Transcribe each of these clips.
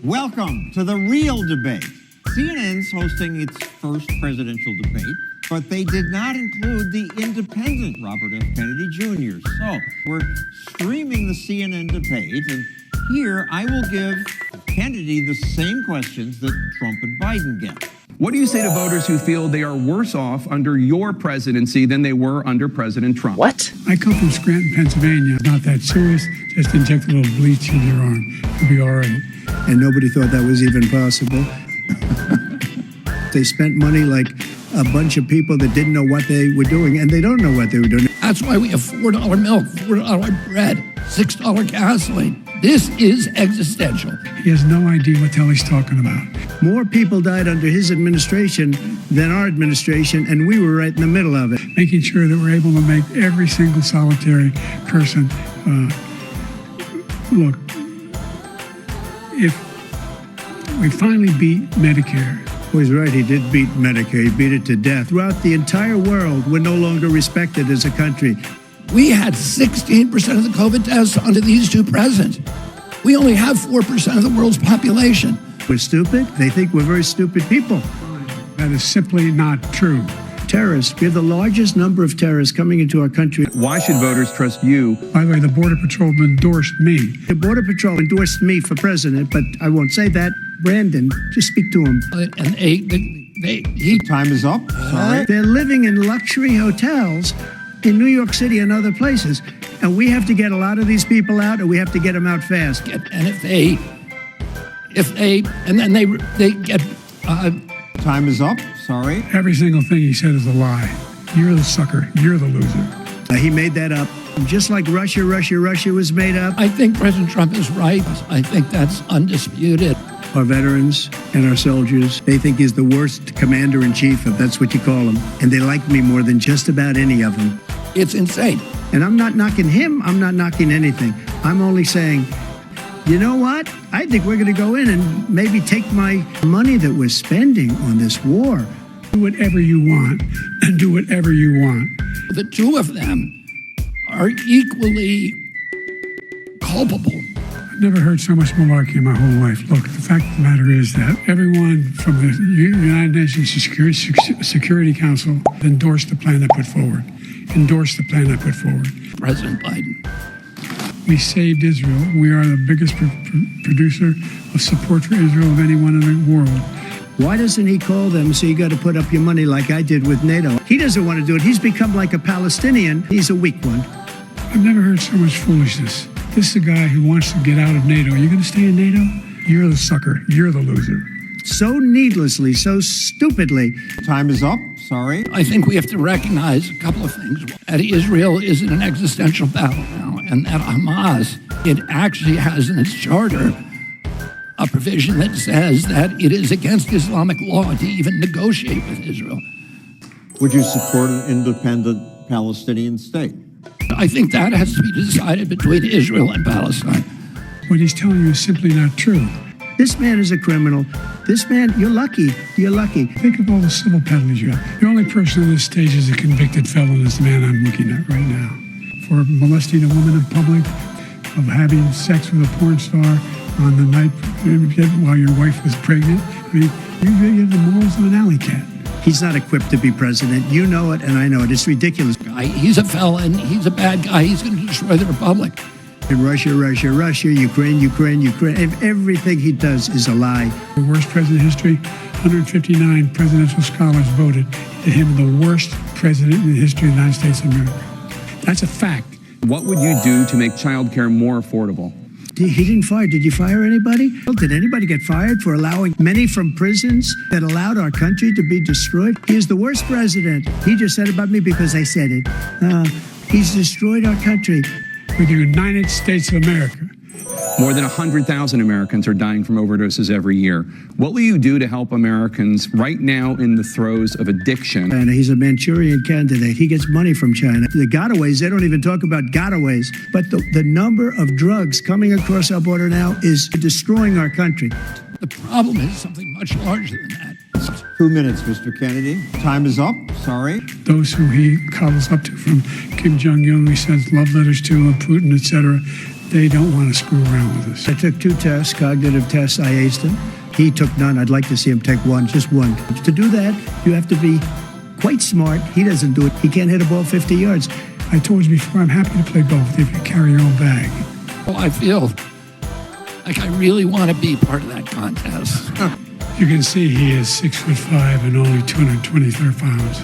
Welcome to The Real Debate. CNN's hosting its first presidential debate, but they did not include the independent Robert F. Kennedy Jr. So we're streaming the CNN debate, and here I will give Kennedy the same questions that Trump and Biden get. What do you say to voters who feel they are worse off under your presidency than they were under President Trump? What? I come from Scranton, Pennsylvania. Not that serious. Just inject a little bleach in your arm. You'll be all right. And nobody thought that was even possible. They spent money like a bunch of people that didn't know what they were doing, and they don't know what they were doing. That's why we have $4 milk, $4 bread, $6 gasoline. This is existential. He has no idea what the hell he's talking about. More people died under his administration than our administration, and we were right in the middle of it. Making sure that we're able to make every single solitary person look. If we finally beat Medicare. Well, he's right, he did beat Medicare. He beat it to death. Throughout the entire world, we're no longer respected as a country. We had 16% of the COVID deaths under these two presidents. We only have 4% of the world's population. We're stupid? They think we're very stupid people. That is simply not true. Terrorists. We have the largest number of terrorists coming into our country. Why should voters trust you? By the way, the Border Patrol endorsed me. The Border Patrol endorsed me for president, but I won't say that. Brandon, just speak to him. And Time is up. Sorry. They're living in luxury hotels in New York City and other places, and we have to get a lot of these people out, and we have to get them out fast. and if they get. Time is up. Sorry. Every single thing he said is a lie. You're the sucker. You're the loser. He made that up. Just like Russia was made up. I think President Trump is right. I think that's undisputed. Our veterans and our soldiers, they think he's the worst commander-in-chief, if that's what you call him. And they like me more than just about any of them. It's insane. And I'm not knocking him. I'm not knocking anything. I'm only saying, you know what? I think we're going to go in and maybe take my money that we're spending on this war. Do whatever you want and do whatever you want. The two of them are equally culpable. I've never heard so much malarkey in my whole life. Look, the fact of the matter is that everyone from the United Nations Security Council endorsed the plan I put forward. President Biden. We saved Israel. We are the biggest producer of support for Israel of anyone in the world. Why doesn't he call them and say, you got to put up your money like I did with NATO? He doesn't want to do it. He's become like a Palestinian. He's a weak one. I've never heard so much foolishness. This is a guy who wants to get out of NATO. Are you going to stay in NATO? You're the sucker. You're the loser. So needlessly, so stupidly. Time is up. Sorry. I think we have to recognize a couple of things. That Israel is in an existential battle now, and that Hamas, it actually has in its charter a provision that says that it is against Islamic law to even negotiate with Israel. Would you support an independent Palestinian state? I think that has to be decided between Israel and Palestine. What he's telling you is simply not true. This man is a criminal. This man, you're lucky. You're lucky. Think of all the civil penalties you have. The only person on this stage is a convicted felon is the man I'm looking at right now. For molesting a woman in public, of having sex with a porn star on the night while your wife was pregnant. I mean, you have the morals of an alley cat. He's not equipped to be president. You know it, and I know it. It's ridiculous. He's a felon. He's a bad guy. He's going to destroy the republic. In Russia, Ukraine. Everything he does is a lie. The worst president in history, 159 presidential scholars voted to him the worst president in the history of the United States of America. That's a fact. What would you do to make childcare more affordable? He didn't fire. Did you fire anybody? Did anybody get fired for allowing many from prisons that allowed our country to be destroyed? He is the worst president. He just said about me because I said it. He's destroyed our country. With the United States of America. More than 100,000 Americans are dying from overdoses every year. What will you do to help Americans right now in the throes of addiction? And he's a Manchurian candidate. He gets money from China. The gotaways, they don't even talk about gotaways. But the number of drugs coming across our border now is destroying our country. The problem is something much larger than that. 2 minutes, Mr. Kennedy. Time is up. Sorry. Those who he coddles up to, from Kim Jong-un, he sends love letters to, Putin, etc., they don't want to screw around with us. I took 2 tests, cognitive tests. I aced them. He took none. I'd like to see him take one, just one. To do that, you have to be quite smart. He doesn't do it. He can't hit a ball 50 yards. I told you before, I'm happy to play both if you carry your own bag. Well, I feel like I really want to be part of that contest. You can see he is 6'5" and only 223 pounds.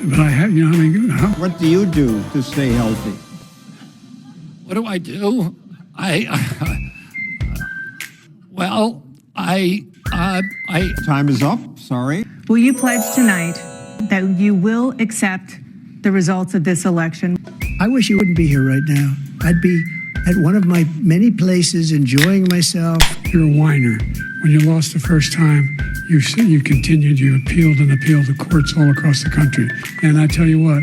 But I have, you know, I mean, What do you do to stay healthy? What do I do? Time is up. Sorry. Will you pledge tonight that you will accept the results of this election? I wish you wouldn't be here right now. I'd be at one of my many places enjoying myself. you're a whiner. When you lost the first time, you continued, you appealed and appealed to courts all across the country. And I tell you what,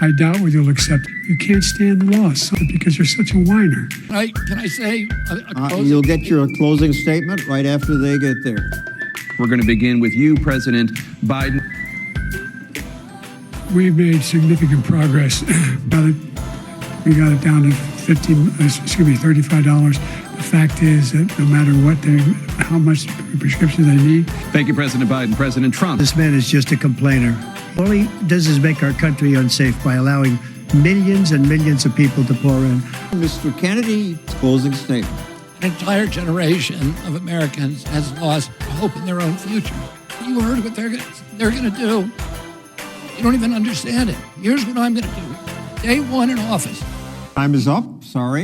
I doubt whether you'll accept. You can't stand the loss because you're such a whiner. Can I say a closing? You'll get your closing statement right after they get there. We're going to begin with you, President Biden. We've made significant progress. We got it down to $35. The fact is that no matter what how much prescription they need. Thank you, President Biden. President Trump. This man is just a complainer. All he does is make our country unsafe by allowing millions and millions of people to pour in. Mr. Kennedy, closing statement. An entire generation of Americans has lost hope in their own future. You heard what they're going to do. You don't even understand it. Here's what I'm going to do. Day one in office. Time is up. Sorry.